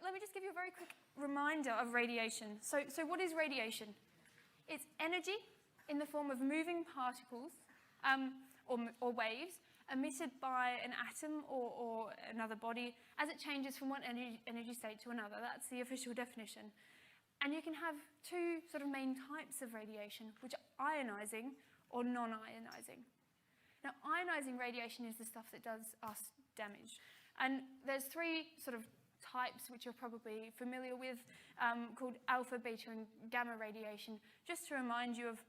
let me just give you a very quick reminder of radiation. So what is radiation? It's energy in the form of moving particles or waves emitted by an atom or another body as it changes from one energy state to another. That's the official definition. And you can have two sort of main types of radiation, which are ionizing or non-ionizing. Now, ionizing radiation is the stuff that does us damage. And there's three sort of types which you're probably familiar with, called alpha, beta, and gamma radiation. Just to remind you of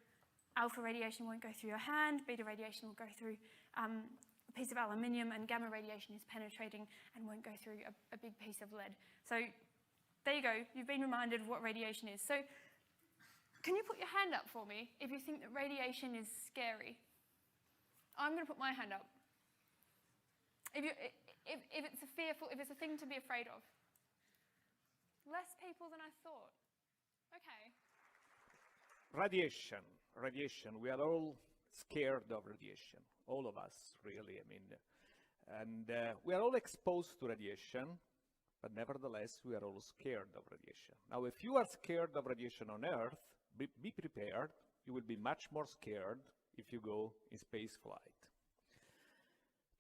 alpha radiation won't go through your hand, beta radiation will go through a piece of aluminium, and gamma radiation is penetrating and won't go through a big piece of lead. So there you go, you've been reminded of what radiation is. So can you put your hand up for me if you think that radiation is scary? I'm going to put my hand up. If it's if it's a thing to be afraid of. Less people than I thought. Okay. Radiation. We are all scared of radiation. All of us, really. I mean, and we are all exposed to radiation, but nevertheless, we are all scared of radiation. Now, if you are scared of radiation on Earth, be prepared. You will be much more scared if you go in space flight.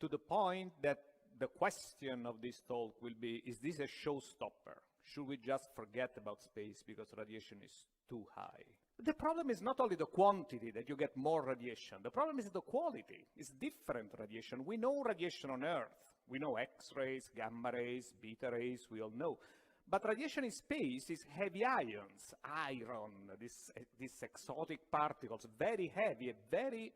To the point that the question of this talk will be, is this a showstopper? Should we just forget about space because radiation is too high? The problem is not only the quantity, that you get more radiation. The problem is the quality. It's different radiation. We know radiation on Earth. We know X-rays, gamma rays, beta rays, we all know. But radiation in space is heavy ions, iron, these exotic particles, very heavy, very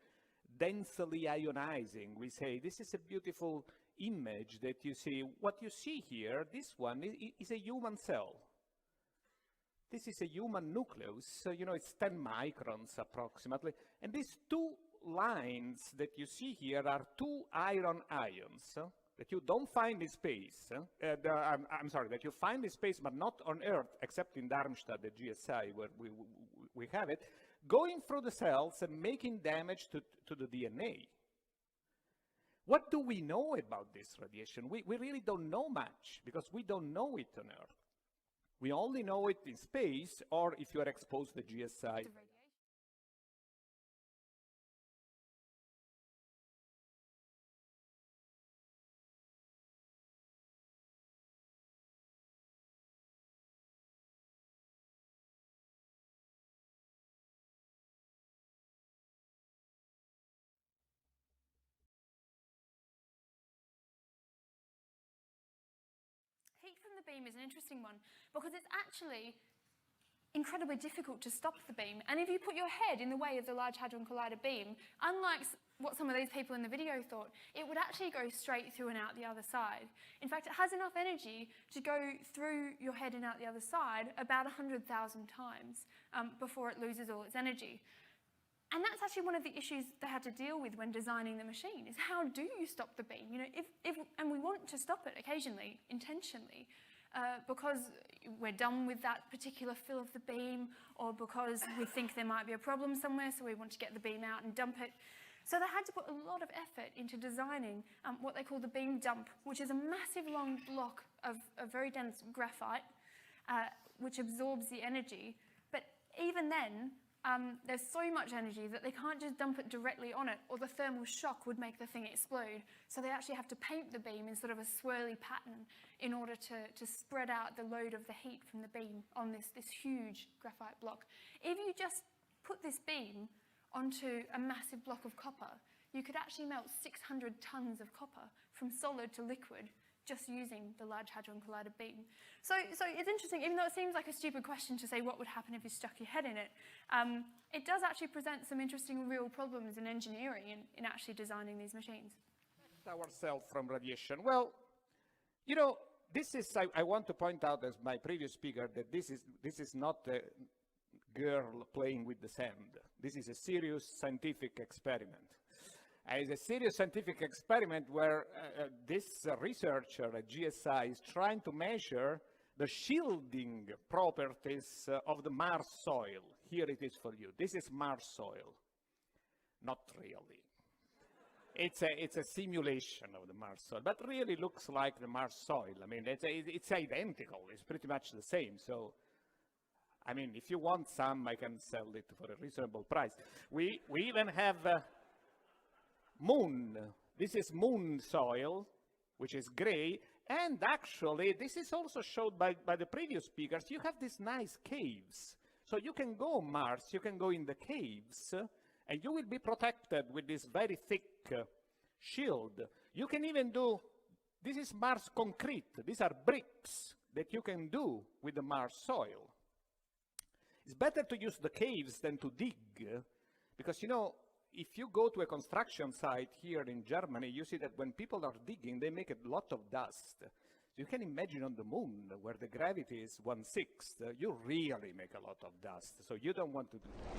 densely ionizing. We say this is a beautiful image that you see. What you see here, this one is a human cell. This is a human nucleus, so, you know, it's 10 microns approximately. And these two lines that you see here are two iron ions that you don't find in space. I'm sorry, that you find in space, but not on Earth, except in Darmstadt, the GSI, where we have it, going through the cells and making damage to the DNA. What do we know about this radiation? We really don't know much, because we don't know it on Earth. We only know it in space, or if you are exposed to the GSI. Heat from the beam is an interesting one because it's actually incredibly difficult to stop the beam. And if you put your head in the way of the Large Hadron Collider beam, unlike what some of these people in the video thought, it would actually go straight through and out the other side. In fact, it has enough energy to go through your head and out the other side about 100,000 times before it loses all its energy. And that's actually one of the issues they had to deal with when designing the machine, is how do you stop the beam? You know, and we want to stop it occasionally, intentionally, because we're done with that particular fill of the beam, or because we think there might be a problem somewhere, so we want to get the beam out and dump it. So they had to put a lot of effort into designing what they call the beam dump, which is a massive long block of very dense graphite, which absorbs the energy. But even then, there's so much energy that they can't just dump it directly on it, or the thermal shock would make the thing explode. So they actually have to paint the beam in sort of a swirly pattern in order to spread out the load of the heat from the beam on this huge graphite block. If you just put this beam onto a massive block of copper, you could actually melt 600 tons of copper from solid to liquid just using the Large Hadron Collider beam. So it's interesting, even though it seems like a stupid question to say what would happen if you stuck your head in it, it does actually present some interesting real problems in engineering in actually designing these machines. Ourselves from radiation. Well, you know, this is, I want to point out as my previous speaker that this is not a girl playing with the sand. This is a serious scientific experiment. It's a serious scientific experiment where this researcher at GSI is trying to measure the shielding properties of the Mars soil. Here it is for you. This is Mars soil. Not really. it's a simulation of the Mars soil, but really looks like the Mars soil. I mean, it's identical. It's pretty much the same. So, I mean, if you want some, I can sell it for a reasonable price. We even have moon. This is moon soil, which is gray. And actually, this is also showed by the previous speakers. You have these nice caves. So you can go on Mars, you can go in the caves, and you will be protected with this very thick shield. You can even do, this is Mars concrete. These are bricks that you can do with the Mars soil. It's better to use the caves than to dig, because, you know, if you go to a construction site here in Germany, you see that when people are digging, they make a lot of dust. You can imagine on the moon, where the gravity is 1/6, you really make a lot of dust. So you don't want to do that.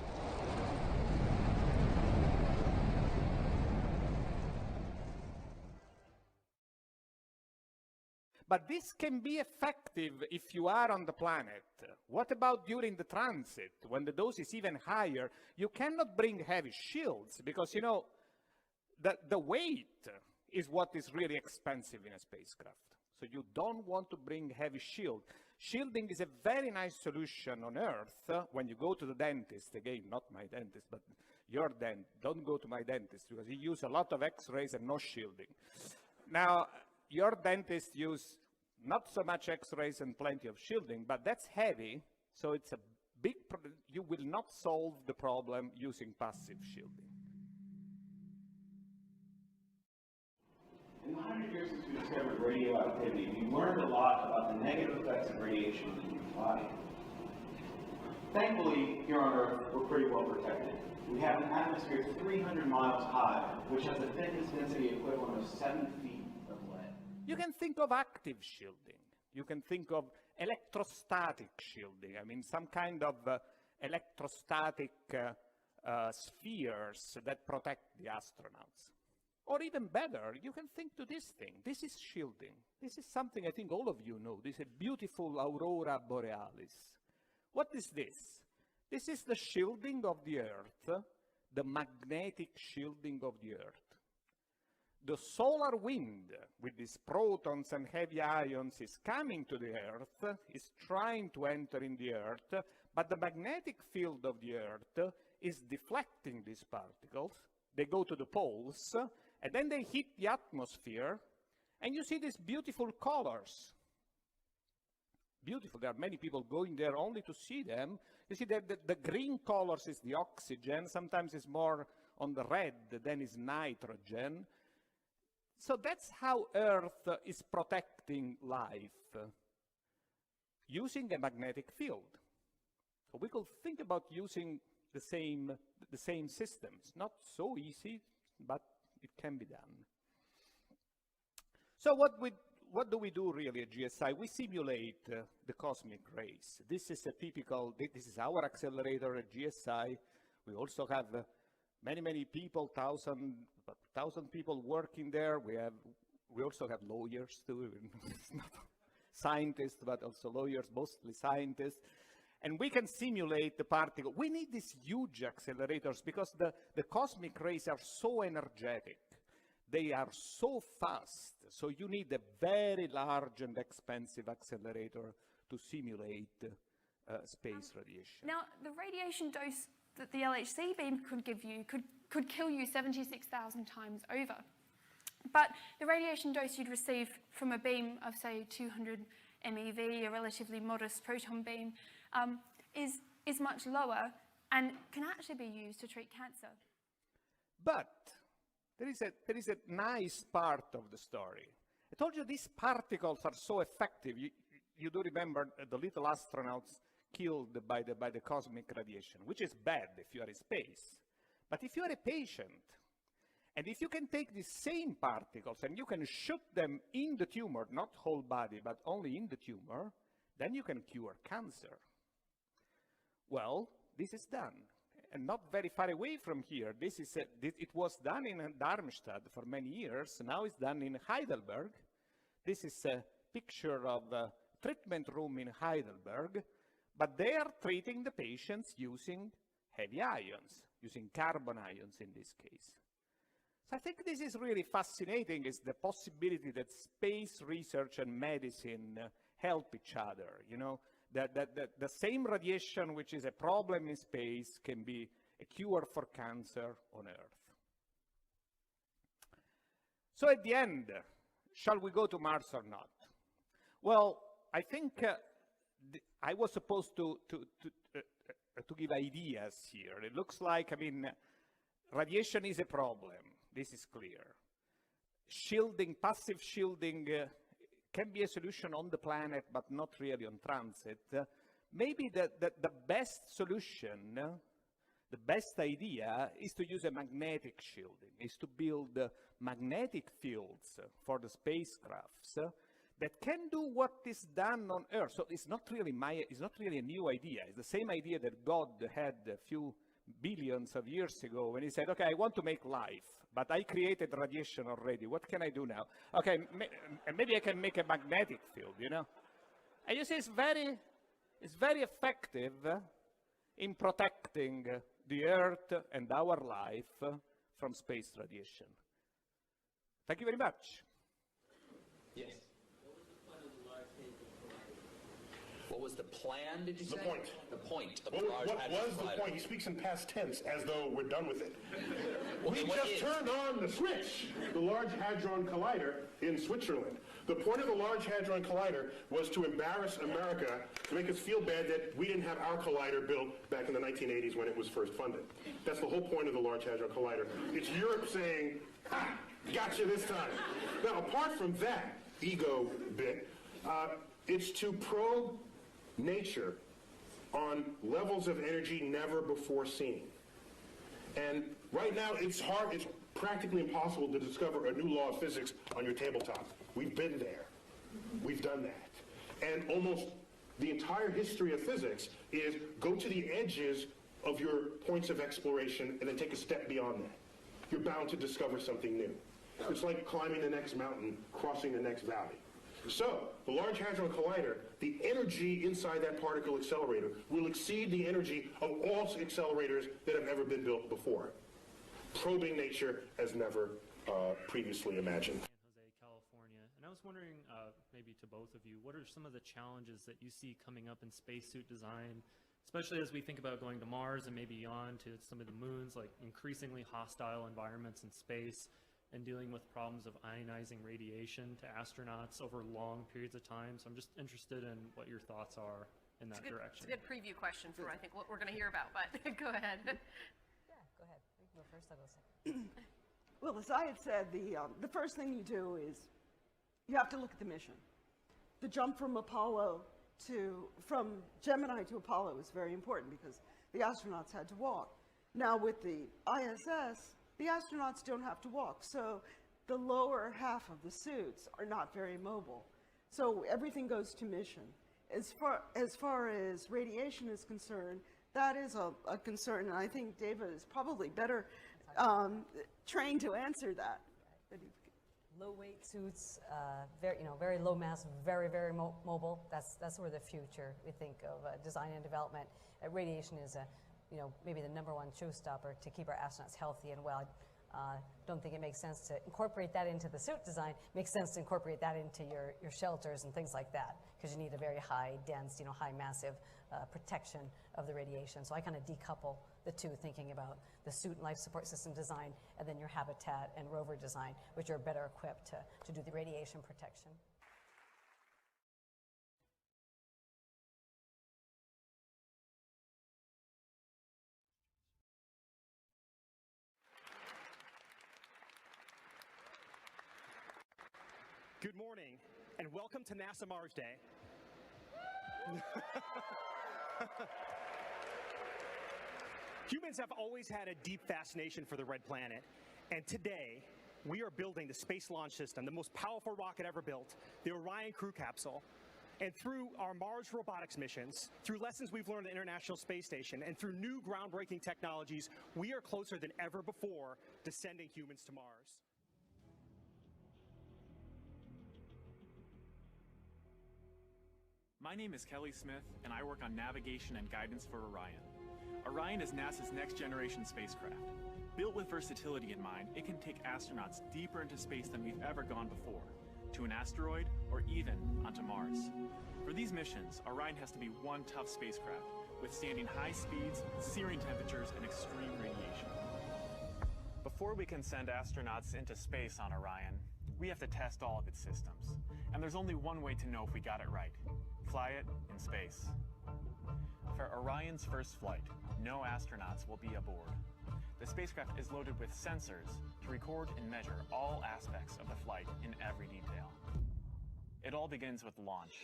But this can be effective if you are on the planet. What about during the transit, when the dose is even higher? You cannot bring heavy shields because, you know, the weight is what is really expensive in a spacecraft. So you don't want to bring heavy shield. Shielding is a very nice solution on Earth when you go to the dentist. Again, not my dentist, but your dentist. Don't go to my dentist because he uses a lot of X-rays and no shielding. Now, your dentist use not so much X-rays and plenty of shielding, but that's heavy, so it's a big problem. You will not solve the problem using passive shielding. In the 100 years since we discovered radioactivity, we've learned a lot about the negative effects of radiation on the human body. Thankfully, here on Earth, we're pretty well protected. We have an atmosphere 300 miles high, which has a thickness density equivalent of 7 feet of lead. You can think of active shielding. You can think of electrostatic shielding. I mean, some kind of electrostatic spheres that protect the astronauts. Or even better, you can think to this thing. This is shielding. This is something I think all of you know. This is a beautiful aurora borealis. What is this? This is the shielding of the Earth, the magnetic shielding of the Earth. The solar wind, with these protons and heavy ions, is coming to the Earth, is trying to enter in the Earth, but the magnetic field of the Earth is deflecting these particles. They go to the poles, and then they hit the atmosphere, and you see these beautiful colors. Beautiful. There are many people going there only to see them. You see that the green colors is the oxygen. Sometimes it's more on the red than is nitrogen. So that's how Earth is protecting life, using a magnetic field. So we could think about using the same systems. Not so easy, but it can be done. So what do we do really at GSI? We simulate the cosmic rays. This is this is our accelerator at GSI. We also have many people, thousand people working there. We also have lawyers too. It's not scientists, but also lawyers, mostly scientists. And we can simulate the particle. We need these huge accelerators because the cosmic rays are so energetic. They are so fast. So you need a very large and expensive accelerator to simulate space radiation. Now, the radiation dose that the LHC beam could give you could kill you 76,000 times over. But the radiation dose you'd receive from a beam of, say, 200 MeV, a relatively modest proton beam, is much lower and can actually be used to treat cancer. But there is a nice part of the story. I told you these particles are so effective. You do remember the little astronauts killed by the cosmic radiation, which is bad if you are in space. But if you are a patient, and if you can take these same particles and you can shoot them in the tumor, not whole body, but only in the tumor, then you can cure cancer. Well, this is done. And not very far away from here. It was done in Darmstadt for many years. Now it's done in Heidelberg. This is a picture of a treatment room in Heidelberg. But they are treating the patients using heavy ions, using carbon ions in this case. So I think this is really fascinating, is the possibility that space research and medicine help each other, you know, that the same radiation which is a problem in space can be a cure for cancer on Earth. So at the end, shall we go to Mars or not? Well, I think I was supposed to give ideas here. It looks like, I mean, radiation is a problem. This is clear. Shielding, passive shielding can be a solution on the planet, but not really on transit. Maybe the best solution, the best idea is to use a magnetic shielding, is to build magnetic fields for the spacecrafts that can do what is done on Earth. So it's not really a new idea. It's the same idea that God had a few billions of years ago when he said, okay, I want to make life, but I created radiation already. What can I do now? Okay, maybe I can make a magnetic field, you know? And you see, it's very effective in protecting the Earth and our life from space radiation. Thank you very much. Yes. What was the plan, did you say? The point. The point of What the Large Hadron was the Collider. point? He speaks in past tense as though we're done with it. Okay, We what just is? turned on the switch, the Large Hadron Collider in Switzerland. The point of the Large Hadron Collider was to embarrass America, to make us feel bad that we didn't have our collider built back in the 1980s when it was first funded. That's the whole point of the Large Hadron Collider. It's Europe saying, ha, gotcha this time. Now, apart from that ego bit, it's to probe nature on levels of energy never before seen. And right now, it's practically impossible to discover a new law of physics on your tabletop. We've been there. We've done that. And almost the entire history of physics is go to the edges of your points of exploration and then take a step beyond that. You're bound to discover something new. It's like climbing the next mountain, crossing the next valley. So, the Large Hadron Collider, the energy inside that particle accelerator will exceed the energy of all accelerators that have ever been built before, probing nature as never previously imagined. San Jose, California, and I was wondering, maybe to both of you, what are some of the challenges that you see coming up in spacesuit design, especially as we think about going to Mars and maybe beyond to some of the moons, like increasingly hostile environments in space, and dealing with problems of ionizing radiation to astronauts over long periods of time. So I'm just interested in what your thoughts are in that direction. It's a good preview question for, I think, what we're going to hear about, but go ahead. Yeah, go ahead. You can go first, I'll go second. Well, as I had said, the first thing you do is you have to look at the mission. The jump from Gemini to Apollo is very important because the astronauts had to walk. Now with the ISS, the astronauts don't have to walk, so the lower half of the suits are not very mobile. So everything goes to mission. As far as radiation is concerned, that is a concern, and I think David is probably better trained to answer that. Low weight suits, very low mass, very mobile. That's where the future we think of design and development. Radiation is maybe the #1 showstopper to keep our astronauts healthy and well. Don't think it makes sense to incorporate that into the suit design. Makes sense to incorporate that into your shelters and things like that, because you need a very high dense, high massive protection of the radiation. So I kind of decouple the two, thinking about the suit and life support system design and then your habitat and rover design, which are better equipped to do the radiation protection. Good morning, and welcome to NASA Mars Day. Humans have always had a deep fascination for the red planet, and today we are building the Space Launch System, the most powerful rocket ever built, the Orion crew capsule. And through our Mars robotics missions, through lessons we've learned at the International Space Station, and through new groundbreaking technologies, we are closer than ever before to sending humans to Mars. My name is Kelly Smith, and I work on navigation and guidance for Orion. Orion is NASA's next-generation spacecraft. Built with versatility in mind, it can take astronauts deeper into space than we've ever gone before, to an asteroid or even onto Mars. For these missions, Orion has to be one tough spacecraft, withstanding high speeds, searing temperatures, and extreme radiation. Before we can send astronauts into space on Orion, we have to test all of its systems. And there's only one way to know if we got it right: fly it in space. For Orion's first flight, no astronauts will be aboard. The spacecraft is loaded with sensors to record and measure all aspects of the flight in every detail. It all begins with launch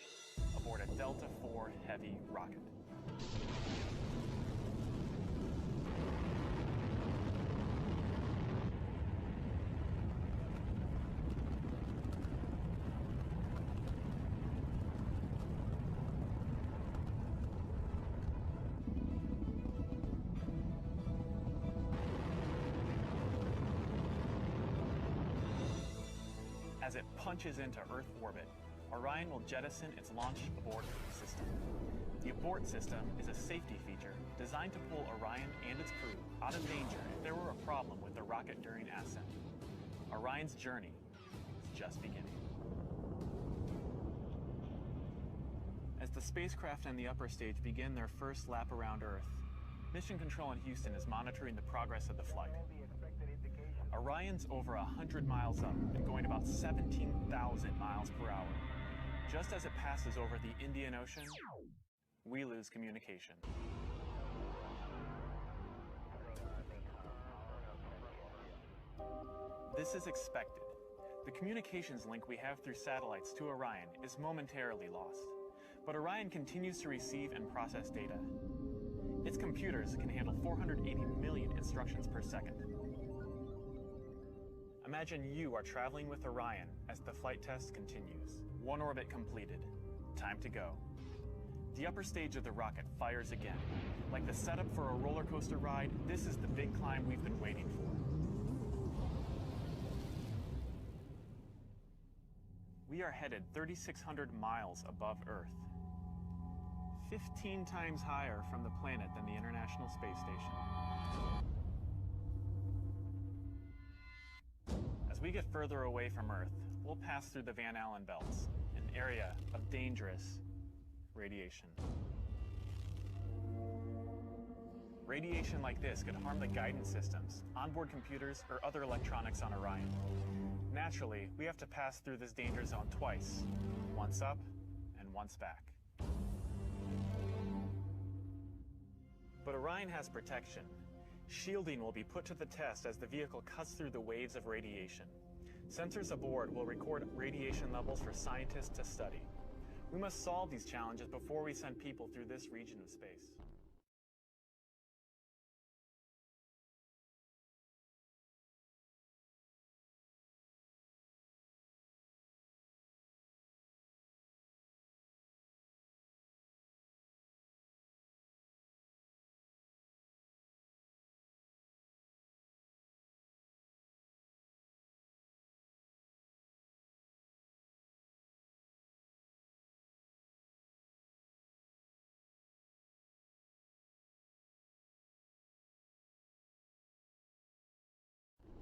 aboard a Delta IV Heavy rocket. As it punches into Earth orbit, Orion will jettison its launch abort system. The abort system is a safety feature designed to pull Orion and its crew out of danger if there were a problem with the rocket during ascent. Orion's journey is just beginning. As the spacecraft and the upper stage begin their first lap around Earth, Mission Control in Houston is monitoring the progress of the flight. Orion's over 100 miles up and going about 17,000 miles per hour. Just as it passes over the Indian Ocean, we lose communication. This is expected. The communications link we have through satellites to Orion is momentarily lost, but Orion continues to receive and process data. Its computers can handle 480 million instructions per second. Imagine you are traveling with Orion as the flight test continues. One orbit completed. Time to go. The upper stage of the rocket fires again. Like the setup for a roller coaster ride, this is the big climb we've been waiting for. We are headed 3,600 miles above Earth. 15 times higher from the planet than the International Space Station. As we get further away from Earth, we'll pass through the Van Allen belts, an area of dangerous radiation. Radiation like this could harm the guidance systems, onboard computers, or other electronics on Orion. Naturally, we have to pass through this danger zone twice, once up and once back. But Orion has protection. Shielding will be put to the test as the vehicle cuts through the waves of radiation. Sensors aboard will record radiation levels for scientists to study. We must solve these challenges before we send people through this region of space.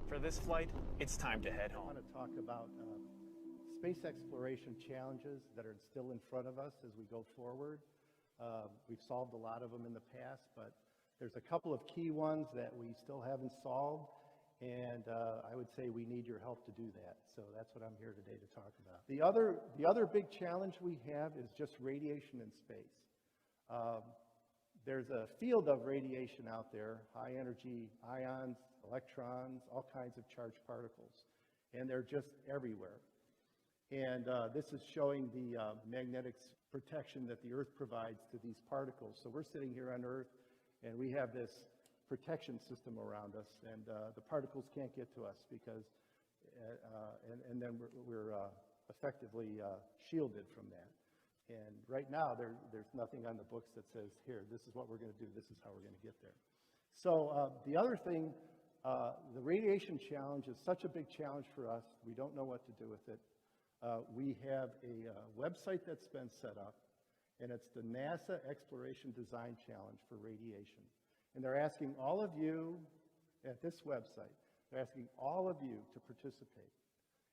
For this flight, it's time to head home. I want to talk about space exploration challenges that are still in front of us as we go forward. We've solved a lot of them in the past, but there's a couple of key ones that we still haven't solved, and I would say we need your help to do that. So that's what I'm here today to talk about. The other big challenge we have is just radiation in space. There's a field of radiation out there, high energy ions, electrons, all kinds of charged particles, and they're just everywhere. And this is showing the magnetic protection that the Earth provides to these particles. So we're sitting here on Earth, and we have this protection system around us, and the particles can't get to us because, and then we're effectively shielded from that. And right now, there's nothing on the books that says, here, this is what we're going to do, this is how we're going to get there. So the other thing, the radiation challenge is such a big challenge for us, we don't know what to do with it. We have a website that's been set up, and it's the NASA Exploration Design Challenge for Radiation. And they're asking all of you at this website, they're asking all of you to participate.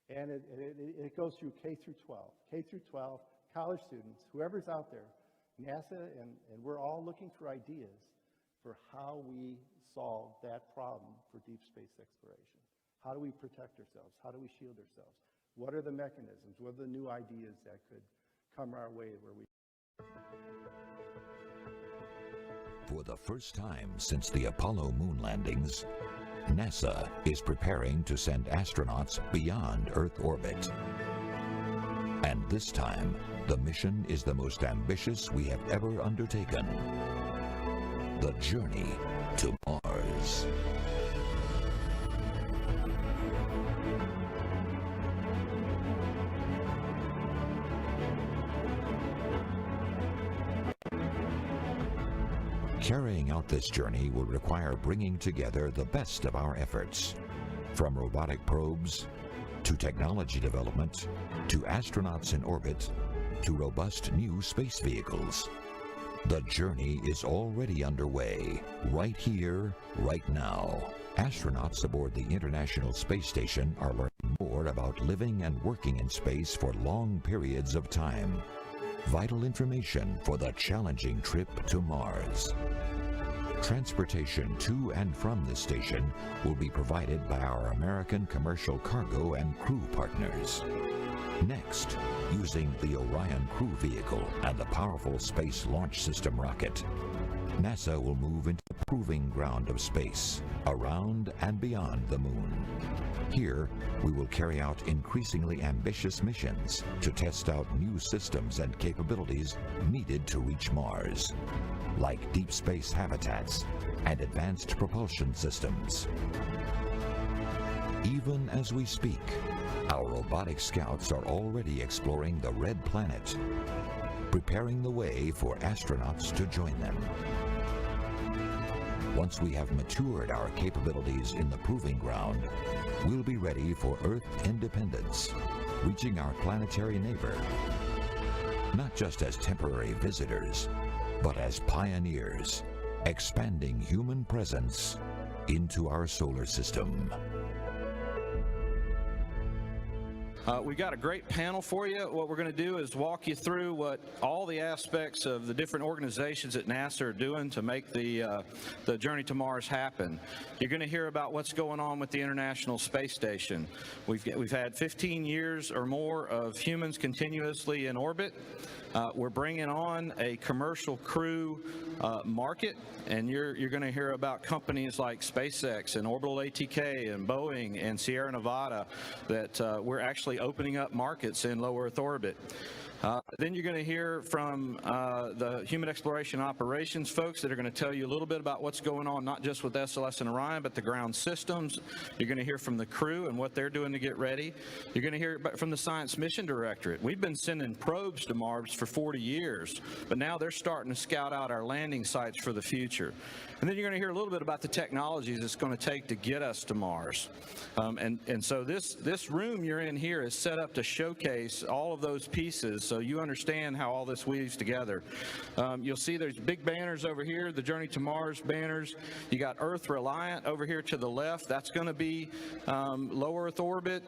And it goes through K through 12. K through 12, college students, whoever's out there, NASA, and we're all looking for ideas for how we solve that problem for deep space exploration. How do we protect ourselves? How do we shield ourselves? What are the mechanisms? What are the new ideas that could come our way where we... For the first time since the Apollo moon landings, NASA is preparing to send astronauts beyond Earth orbit. And this time, the mission is the most ambitious we have ever undertaken. The journey to Mars. Carrying out this journey will require bringing together the best of our efforts, from robotic probes, to technology development, to astronauts in orbit, to robust new space vehicles. The journey is already underway, right here, right now. Astronauts aboard the International Space Station are learning more about living and working in space for long periods of time. Vital information for the challenging trip to Mars. Transportation to and from the station will be provided by our American commercial cargo and crew partners. Next, using the Orion crew vehicle and the powerful Space Launch System rocket, NASA will move into the proving ground of space, around and beyond the moon. Here, we will carry out increasingly ambitious missions to test out new systems and capabilities needed to reach Mars, like deep space habitats and advanced propulsion systems. Even as we speak, our robotic scouts are already exploring the Red Planet, preparing the way for astronauts to join them. Once we have matured our capabilities in the proving ground, we'll be ready for Earth independence, reaching our planetary neighbor, not just as temporary visitors, but as pioneers, expanding human presence into our solar system. We've got a great panel for you. What we're going to do is walk you through what all the aspects of the different organizations at NASA are doing to make the journey to Mars happen. You're going to hear about what's going on with the International Space Station. We've had 15 years or more of humans continuously in orbit. We're bringing on a commercial crew market, and you're going to hear about companies like SpaceX and Orbital ATK and Boeing and Sierra Nevada that we're actually opening up markets in low Earth orbit. Then you're going to hear from the Human Exploration Operations folks that are going to tell you a little bit about what's going on, not just with SLS and Orion, but the ground systems. You're going to hear from the crew and what they're doing to get ready. You're going to hear from the Science Mission Directorate. We've been sending probes to Mars for 40 years, but now they're starting to scout out our landing sites for the future. And then you're going to hear a little bit about the technologies it's going to take to get us to Mars. And so this room you're in here is set up to showcase all of those pieces so you understand how all this weaves together. You'll see there's big banners over here, the Journey to Mars banners. You got Earth Reliant over here to the left. That's going to be low Earth orbit,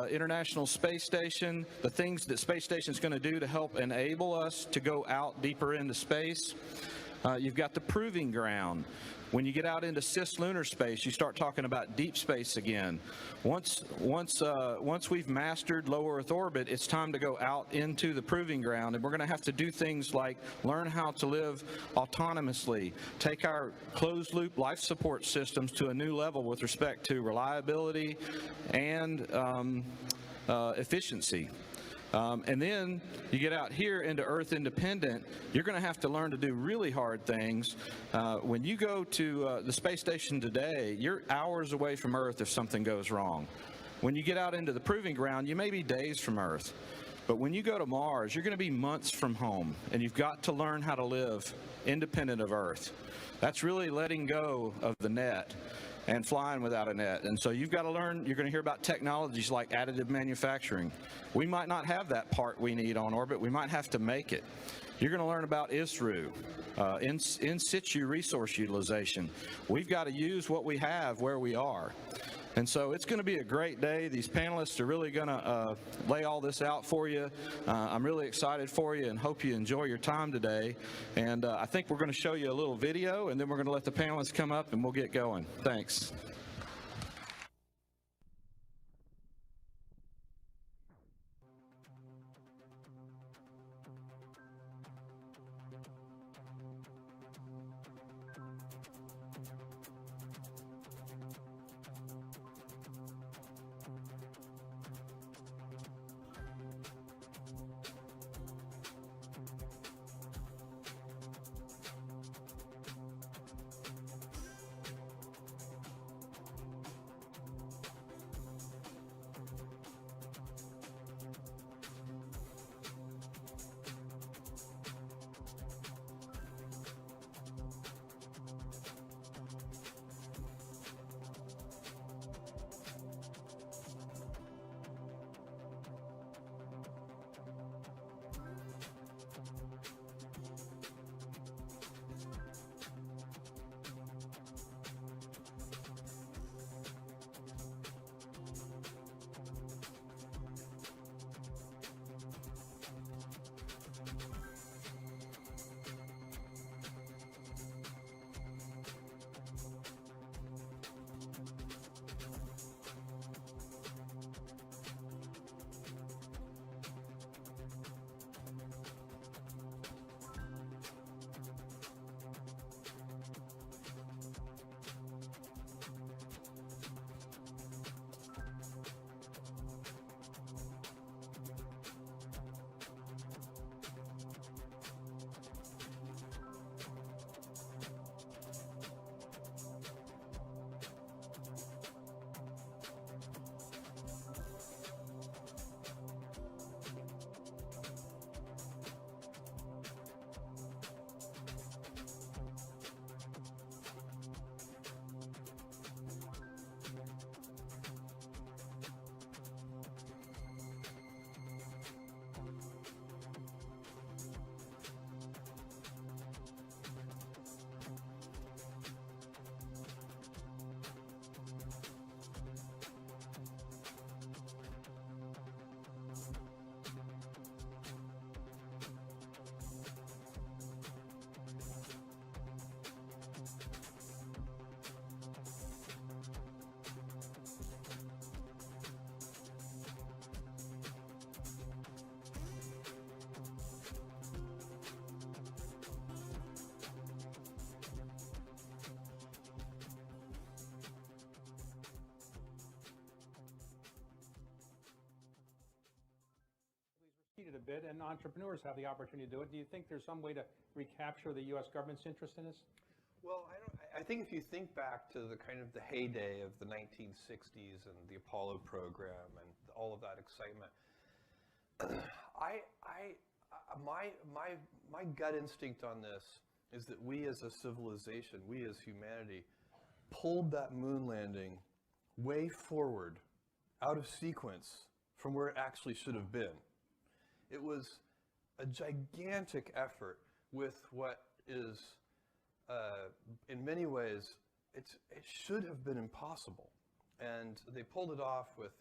International Space Station, the things that Space Station is going to do to help enable us to go out deeper into space. You've got the proving ground. When you get out into cislunar space, you start talking about deep space again. Once we've mastered low Earth orbit, it's time to go out into the proving ground, and we're going to have to do things like learn how to live autonomously, take our closed-loop life support systems to a new level with respect to reliability and efficiency. And then you get out here into Earth independent, you're going to have to learn to do really hard things. When you go to the space station today, you're hours away from Earth if something goes wrong. When you get out into the proving ground, you may be days from Earth. But when you go to Mars, you're going to be months from home, and you've got to learn how to live independent of Earth. That's really letting go of the net. and flying without a net. And so you've got to learn, you're going to hear about technologies like additive manufacturing. We might not have that part we need on orbit. We might have to make it. You're going to learn about ISRU, in situ resource utilization. We've got to use what we have where we are. And so it's going to be a great day. These panelists are really going to lay all this out for you. I'm really excited for you and hope you enjoy your time today. And I think we're going to show you a little video, and then we're going to let the panelists come up and we'll get going. Thanks. A bit, and entrepreneurs have the opportunity to do it. Do you think there's some way to recapture the U.S. government's interest in this? Well, I think if you think back to the kind of the heyday of the 1960s and the Apollo program and all of that excitement, my gut instinct on this is that we as a civilization, we as humanity, pulled that moon landing way forward, out of sequence from where it actually should have been. It was a gigantic effort with what is, in many ways, it should have been impossible. And they pulled it off with,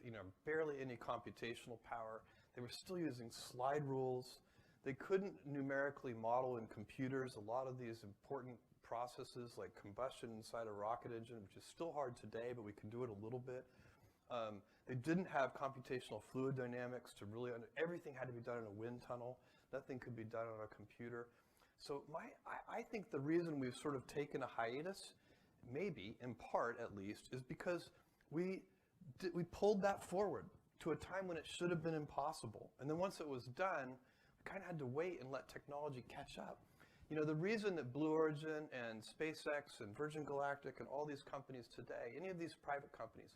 barely any computational power. They were still using slide rules. They couldn't numerically model in computers a lot of these important processes like combustion inside a rocket engine, which is still hard today, but we can do it a little bit. They didn't have computational fluid dynamics to really, everything had to be done in a wind tunnel. Nothing could be done on a computer. So I think the reason we've sort of taken a hiatus, maybe in part at least, is because we pulled that forward to a time when it should have been impossible. And then once it was done, we kind of had to wait and let technology catch up. The reason that Blue Origin and SpaceX and Virgin Galactic and all these companies today, any of these private companies,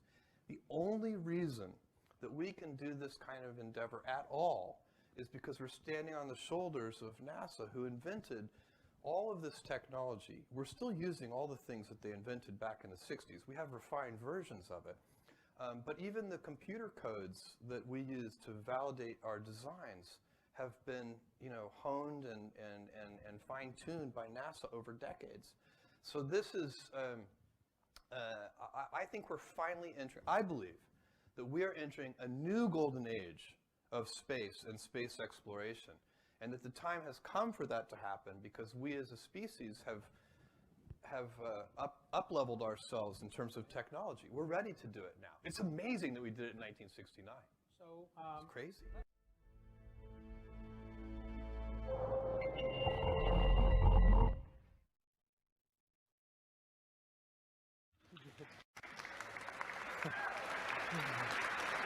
the only reason that we can do this kind of endeavor at all is because we're standing on the shoulders of NASA, who invented all of this technology, we're still using all the things that they invented back in the 60s. We have refined versions of it. But even the computer codes that we use to validate our designs have been, honed and fine-tuned by NASA over decades. So this is, I think we're finally entering, I believe that we are entering a new golden age of space and space exploration, and that the time has come for that to happen because we as a species have up-leveled ourselves in terms of technology. We're ready to do it now. It's amazing that we did it in 1969. So, it's crazy.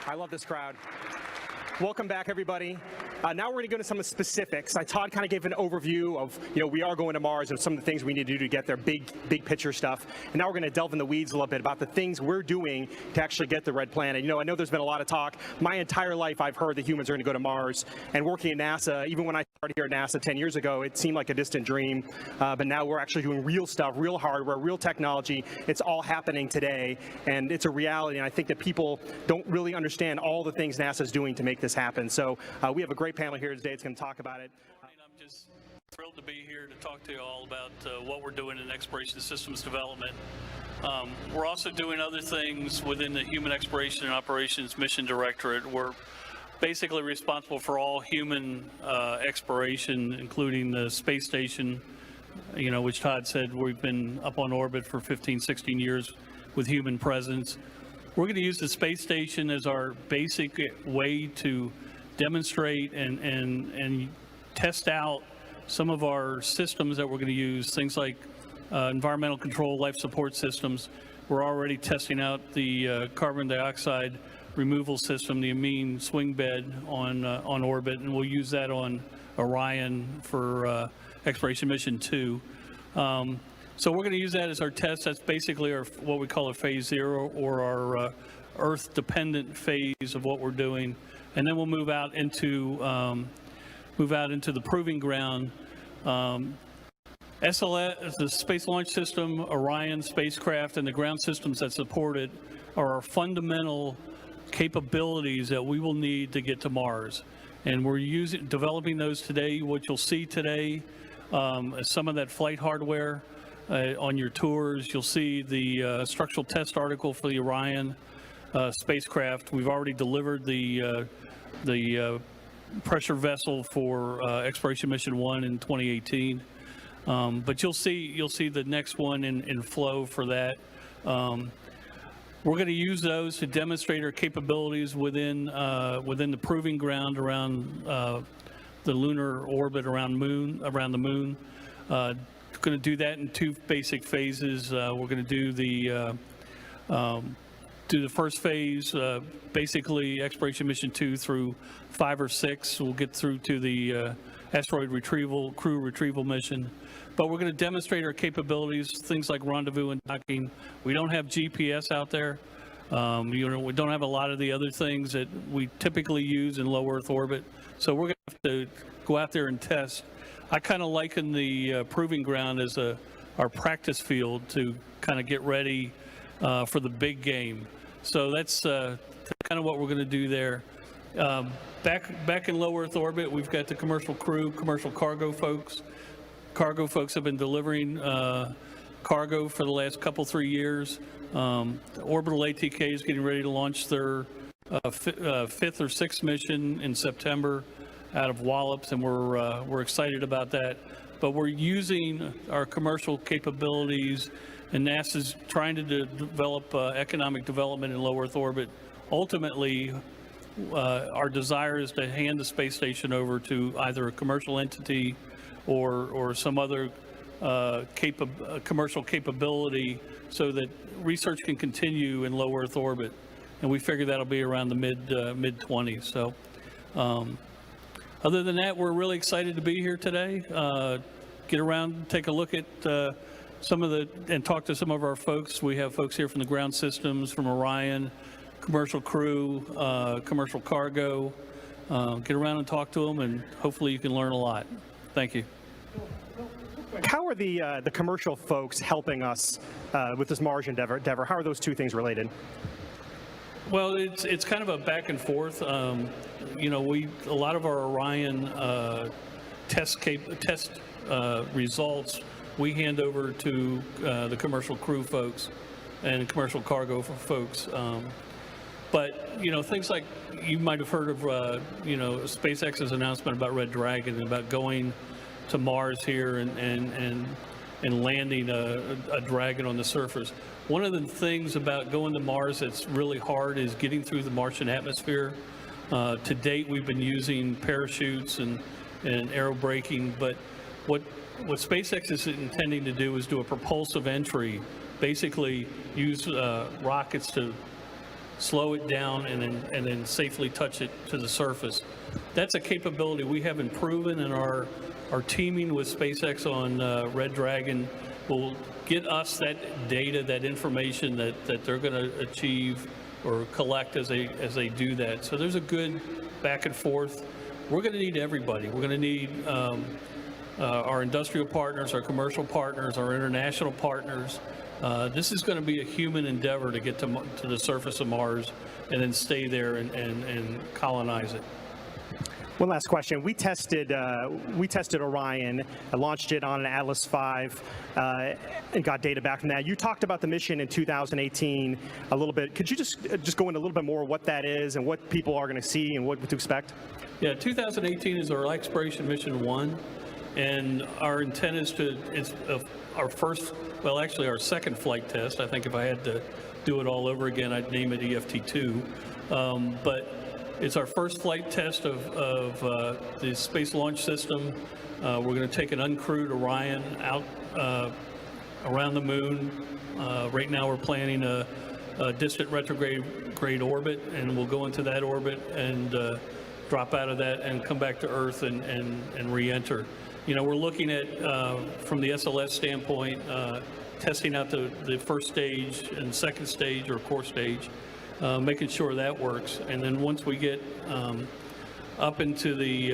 I love this crowd. Welcome back, everybody. Now we're going to go into some of the specifics. Todd kind of gave an overview of, we are going to Mars and some of the things we need to do to get there, big picture stuff. And now we're going to delve in the weeds a little bit about the things we're doing to actually get the red planet. I know there's been a lot of talk. My entire life I've heard that humans are going to go to Mars. And working at NASA, even when I started here at NASA 10 years ago, it seemed like a distant dream. But now we're actually doing real stuff, real hardware, real technology. It's all happening today, and it's a reality. And I think that people don't really understand all the things NASA's doing to make this happen. So we have a great panel here today that's going to talk about it. I'm just thrilled to be here to talk to you all about what we're doing in exploration systems development. We're also doing other things within the Human Exploration and Operations Mission Directorate. We're basically responsible for all human exploration, including the space station, which Todd said we've been up on orbit for 15, 16 years with human presence. We're going to use the space station as our basic way to demonstrate and test out some of our systems that we're going to use, things like environmental control, life support systems. We're already testing out the carbon dioxide removal system, the amine swing bed on orbit, and we'll use that on Orion for Exploration Mission 2. So we're going to use that as our test. That's basically what we call a phase 0, or our Earth-dependent phase of what we're doing, and then we'll move out into the proving ground. SLS, the Space Launch System, Orion spacecraft, and the ground systems that support it are our fundamental capabilities that we will need to get to Mars. And we're developing those today. What you'll see today is some of that flight hardware on your tours. You'll see the structural test article for the Orion spacecraft. We've already delivered the pressure vessel for Exploration Mission 1 in 2018. But you'll see the next one in flow for that. We're going to use those to demonstrate our capabilities within the proving ground around the lunar orbit around the moon. Going to do that in 2 basic phases. We're going to do the first phase, basically Exploration Mission 2 through 5 or 6. We'll get through to the asteroid crew retrieval mission. But we're going to demonstrate our capabilities, things like rendezvous and docking. We don't have GPS out there. We don't have a lot of the other things that we typically use in low Earth orbit. So we're going to have to go out there and test. I kind of liken the proving ground as our practice field to kind of get ready for the big game. So that's kind of what we're going to do there. Back in low Earth orbit, we've got the commercial crew, commercial cargo folks. Cargo folks have been delivering cargo for the last 3 years. The Orbital ATK is getting ready to launch their 5th or 6th mission in September out of Wallops, and we're excited about that. But we're using our commercial capabilities, and NASA's trying to develop economic development in low Earth orbit. Ultimately, our desire is to hand the space station over to either a commercial entity or some other commercial capability so that research can continue in low Earth orbit. And we figure that'll be around the mid-20s. So other than that, we're really excited to be here today. Get around, take a look at and talk to some of our folks. We have folks here from the ground systems, from Orion, commercial crew, commercial cargo. Get around and talk to them, and hopefully you can learn a lot. Thank you. Quick how are the commercial folks helping us with this Mars endeavor? How are those two things related? Well, it's kind of a back and forth. You know, a lot of our Orion test results we hand over to the commercial crew folks and commercial cargo folks. But, you know, things like you might have heard of, you know, SpaceX's announcement about Red Dragon and about going to Mars here and landing a Dragon on the surface. One of the things about going to Mars that's really hard is getting through the Martian atmosphere. To date, we've been using parachutes and aero braking, but what SpaceX is intending to do is do a propulsive entry, basically use rockets to slow it down and then safely touch it to the surface. That's a capability we haven't proven, and our teaming with SpaceX on Red Dragon will get us that data, that information that they're going to achieve or collect as they do that. So there's a good back and forth. We're going to need everybody. We're going to need our industrial partners, our commercial partners, our international partners. This is going to be a human endeavor to get to the surface of Mars and then stay there and colonize it. One last question. We tested Orion, launched it on an Atlas V, and got data back from that. You talked about the mission in 2018 a little bit. Could you just go into a little bit more what that is and what people are going to see and what to expect? Yeah, 2018 is our exploration mission 1, and our intent is our first, well, actually our second flight test. I think if I had to do it all over again, I'd name it EFT2. But it's our first flight test of the Space Launch System. We're going to take an uncrewed Orion out around the moon. Right now we're planning a distant retrograde orbit, and we'll go into that orbit and drop out of that and come back to Earth and re-enter. You know, we're looking at, from the SLS standpoint, testing out the first stage and second stage or core stage, making sure that works. And then once we get up into the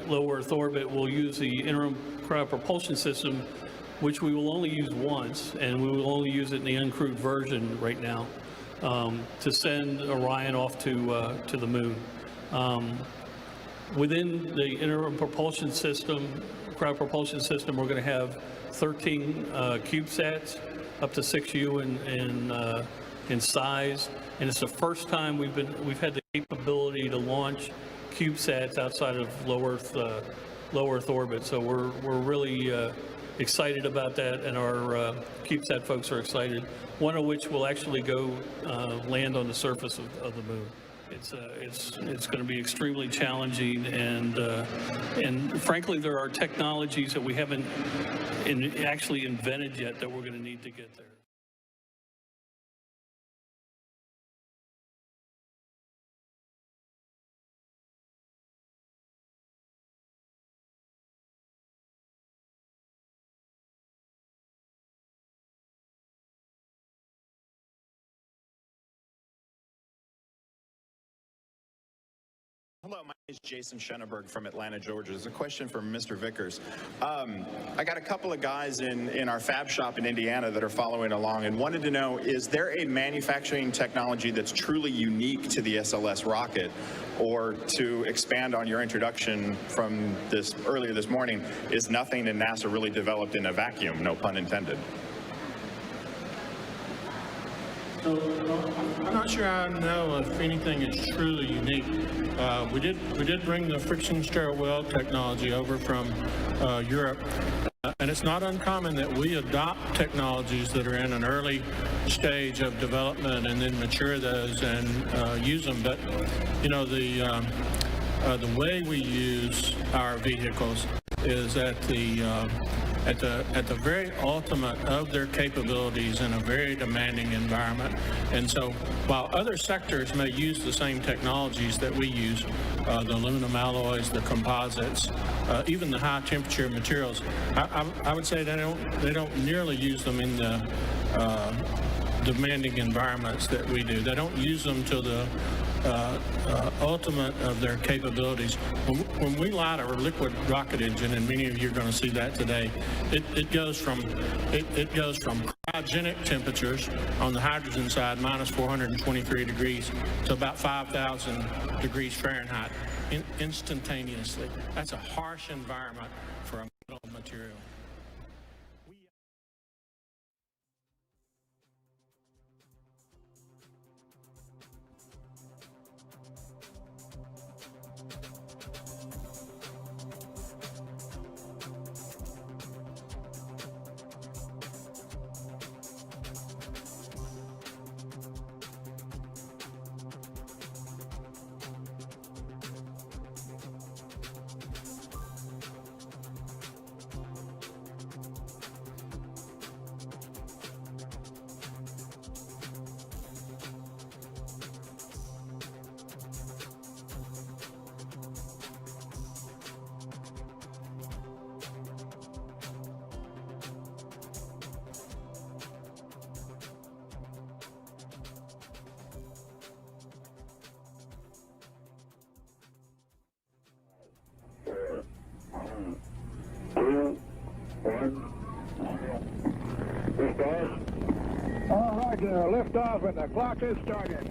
low Earth orbit, we'll use the interim cryopropulsion system, which we will only use once, and we will only use it in the uncrewed version right now, to send Orion off to the moon. Within the interim propulsion system, cryopropulsion system, we're going to have 13 CubeSats, up to 6U in size, and it's the first time we've had the capability to launch CubeSats outside of low Earth orbit. So we're really excited about that, and our CubeSat folks are excited. One of which will actually go land on the surface of the moon. It's going to be extremely challenging, and frankly, there are technologies that we haven't actually invented yet that we're going to need to get there. Hello, my name is Jason Schoenberg from Atlanta, Georgia. There's a question for Mr. Vickers. I got a couple of guys in our fab shop in Indiana that are following along and wanted to know, is there a manufacturing technology that's truly unique to the SLS rocket? Or to expand on your introduction from earlier this morning, is nothing in NASA really developed in a vacuum, no pun intended? So I'm not sure I know if anything is truly unique. We did bring the friction stir weld technology over from Europe, and it's not uncommon that we adopt technologies that are in an early stage of development and then mature those and use them. But you know, the way we use our vehicles is at the very ultimate of their capabilities in a very demanding environment. And so while other sectors may use the same technologies that we use, the aluminum alloys, the composites, even the high temperature materials, I would say they don't nearly use them in the demanding environments that we do. They don't use them to the ultimate of their capabilities. When we light our liquid rocket engine, and many of you are going to see that today, it goes from cryogenic temperatures on the hydrogen side, minus 423 degrees, to about 5,000 degrees Fahrenheit instantaneously. That's a harsh environment for a metal material. All right, lift off and the clock is started.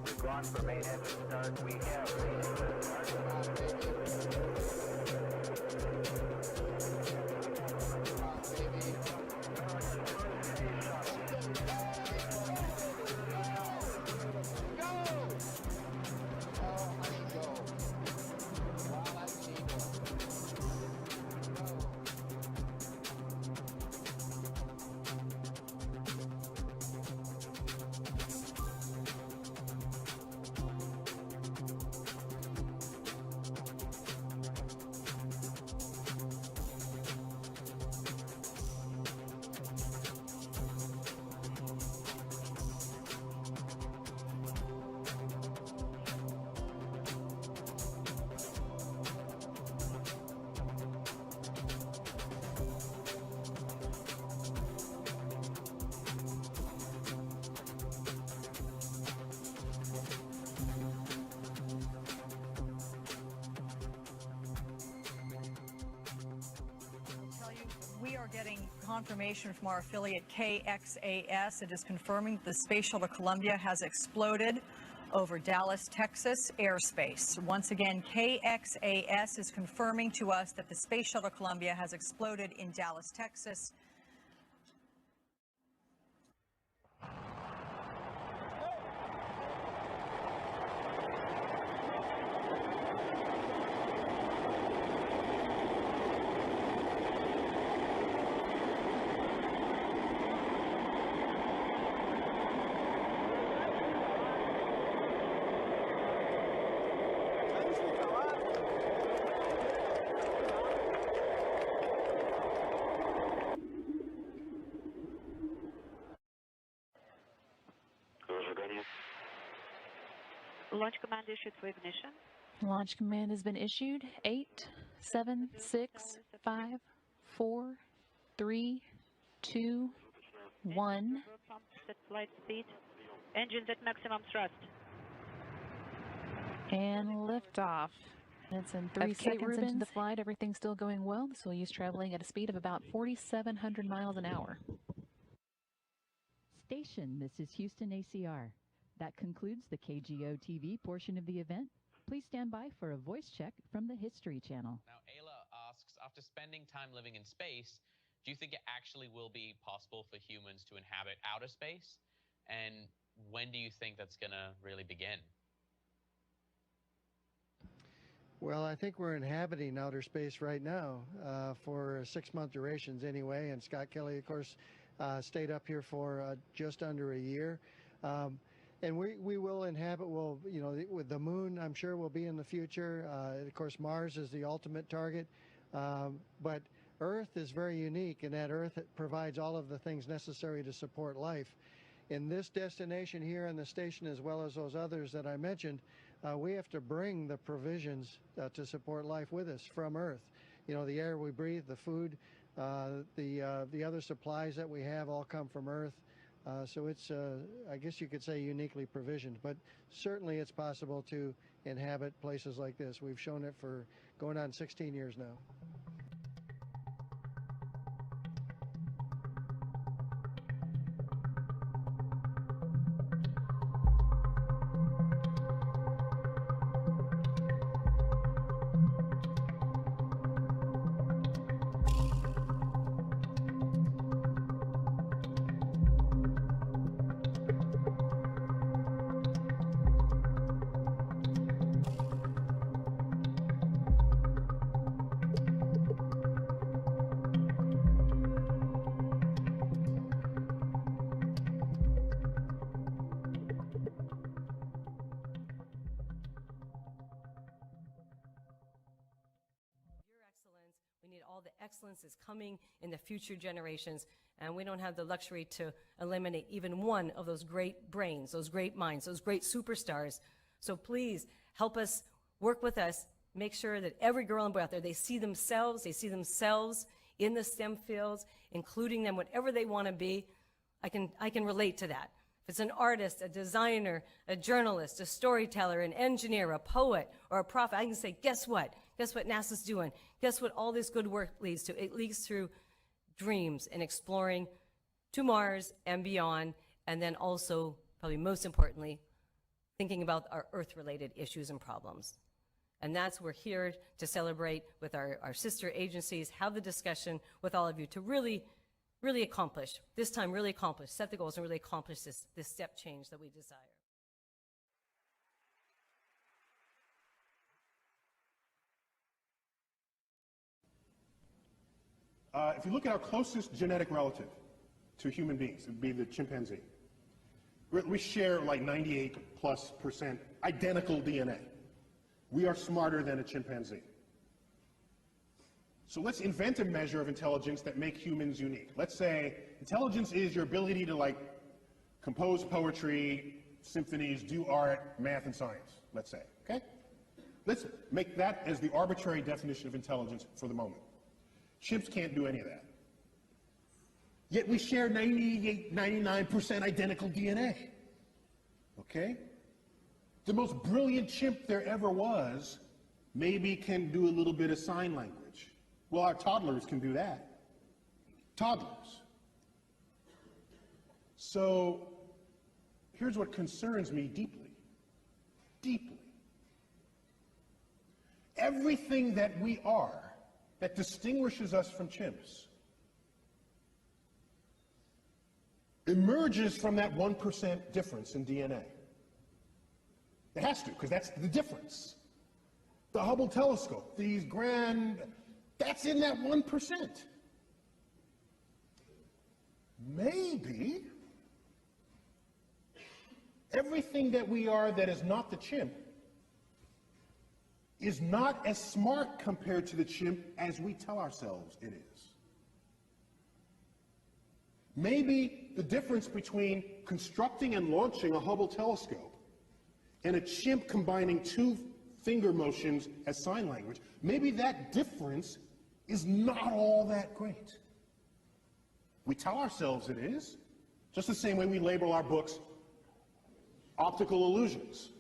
We've gone for main engine start. We have main engine start. We are getting confirmation from our affiliate KXAS. It is confirming that the Space Shuttle Columbia has exploded over Dallas, Texas airspace. Once again, KXAS is confirming to us that the Space Shuttle Columbia has exploded in Dallas, Texas. Launch command issued for ignition. Launch command has been issued. 8, 7, 6, 5, 4, 3, 2, 1. Set flight speed. Engines at maximum thrust. And liftoff. It's in 3 seconds into the flight. Everything's still going well. The Soyuz traveling at a speed of about 4,700 miles an hour. Station, this is Houston ACR. That concludes the KGO TV portion of the event. Please stand by for a voice check from the History Channel. Now, Ayla asks, after spending time living in space, do you think it actually will be possible for humans to inhabit outer space? And when do you think that's going to really begin? Well, I think we're inhabiting outer space right now for 6-month durations anyway. And Scott Kelly, of course, stayed up here for just under a year. And we will inhabit, with the moon, I'm sure will be in the future. Of course, Mars is the ultimate target. But Earth is very unique in that Earth provides all of the things necessary to support life. In this destination here in the station, as well as those others that I mentioned, we have to bring the provisions to support life with us from Earth. You know, the air we breathe, the food, the other supplies that we have all come from Earth. So it's, I guess you could say, uniquely provisioned. But certainly it's possible to inhabit places like this. We've shown it for going on 16 years now. Excellence is coming in the future generations, and we don't have the luxury to eliminate even one of those great brains, those great minds, those great superstars. So please help us, work with us, make sure that every girl and boy out there, they see themselves in the STEM fields, including them whatever they want to be. I can relate to that. If it's an artist, a designer, a journalist, a storyteller, an engineer, a poet, or a prophet, I can say, guess what? Guess what NASA's doing? Guess what all this good work leads to? It leads through dreams and exploring to Mars and beyond, and then also, probably most importantly, thinking about our Earth-related issues and problems. And that's, we're here to celebrate with our sister agencies, have the discussion with all of you to really accomplish, this time really accomplish, set the goals and really accomplish this step change that we desire. If you look at our closest genetic relative to human beings, it would be the chimpanzee. We share like 98+% identical DNA. We are smarter than a chimpanzee. So let's invent a measure of intelligence that makes humans unique. Let's say intelligence is your ability to compose poetry, symphonies, do art, math, and science, let's say, okay? Let's make that as the arbitrary definition of intelligence for the moment. Chimps can't do any of that. Yet we share 98, 99% identical DNA, okay? The most brilliant chimp there ever was maybe can do a little bit of sign language. Well, our toddlers can do that. toddlers. So here's what concerns me deeply, deeply. Everything that we are that distinguishes us from chimps emerges from that 1% difference in DNA. It has to, because that's the difference. The Hubble telescope, these grand, that's in that 1%. Maybe everything that we are that is not the chimp is not as smart compared to the chimp as we tell ourselves it is. Maybe the difference between constructing and launching a Hubble telescope and a chimp combining 2 finger motions as sign language, maybe that difference is not all that great. We tell ourselves it is, just the same way we label our books optical illusions.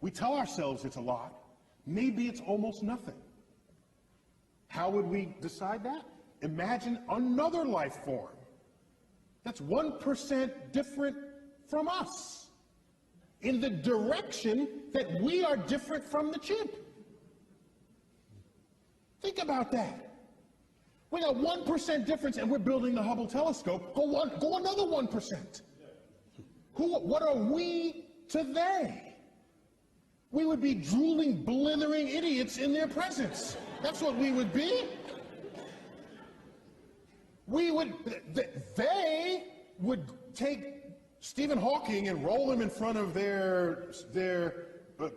We tell ourselves it's a lot. Maybe it's almost nothing. How would we decide that? Imagine another life form that's 1% different from us in the direction that we are different from the chimp. Think about that. We got 1% difference and we're building the Hubble telescope. Go another 1%. What are we to they? We would be drooling, blithering idiots in their presence. That's what we would be. They would take Stephen Hawking and roll him in front of their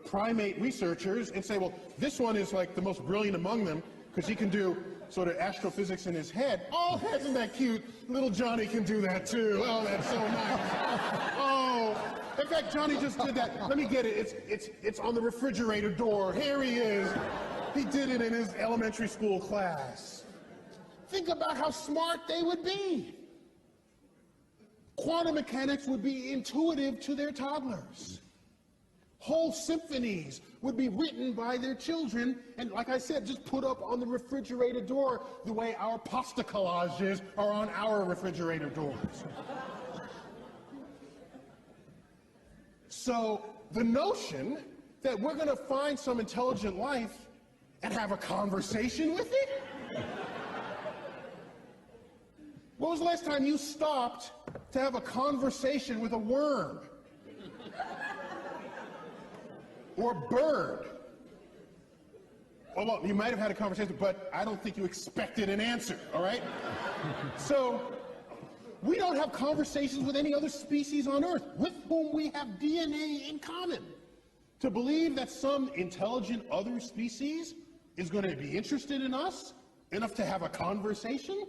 primate researchers and say, well, this one is like the most brilliant among them because he can do sort of astrophysics in his head. Oh, isn't that cute? Little Johnny can do that too. Oh, that's so nice. Oh, in fact, Johnny just did that. Let me get it. It's on the refrigerator door. Here he is. He did it in his elementary school class. Think about how smart they would be. Quantum mechanics would be intuitive to their toddlers. Whole symphonies would be written by their children, and like I said, just put up on the refrigerator door the way our pasta collages are on our refrigerator doors. So the notion that we're going to find some intelligent life and have a conversation with it? When was the last time you stopped to have a conversation with a worm? Or a bird? Well, you might have had a conversation, but I don't think you expected an answer, all right? So, we don't have conversations with any other species on Earth with whom we have DNA in common. To believe that some intelligent other species is going to be interested in us enough to have a conversation?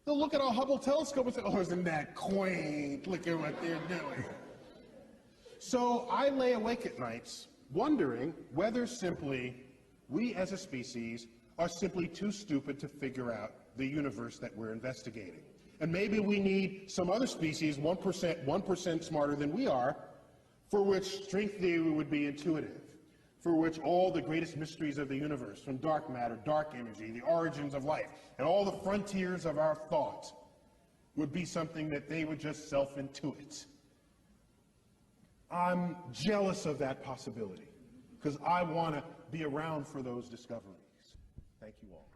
They'll look at our Hubble telescope and say, oh, isn't that quaint? Look at what they're doing. So I lay awake at nights wondering whether simply we as a species are simply too stupid to figure out the universe that we're investigating. And maybe we need some other species, 1% smarter than we are, for which string theory would be intuitive, for which all the greatest mysteries of the universe, from dark matter, dark energy, the origins of life, and all the frontiers of our thought would be something that they would just self-intuit. I'm jealous of that possibility because I want to be around for those discoveries. Thank you all.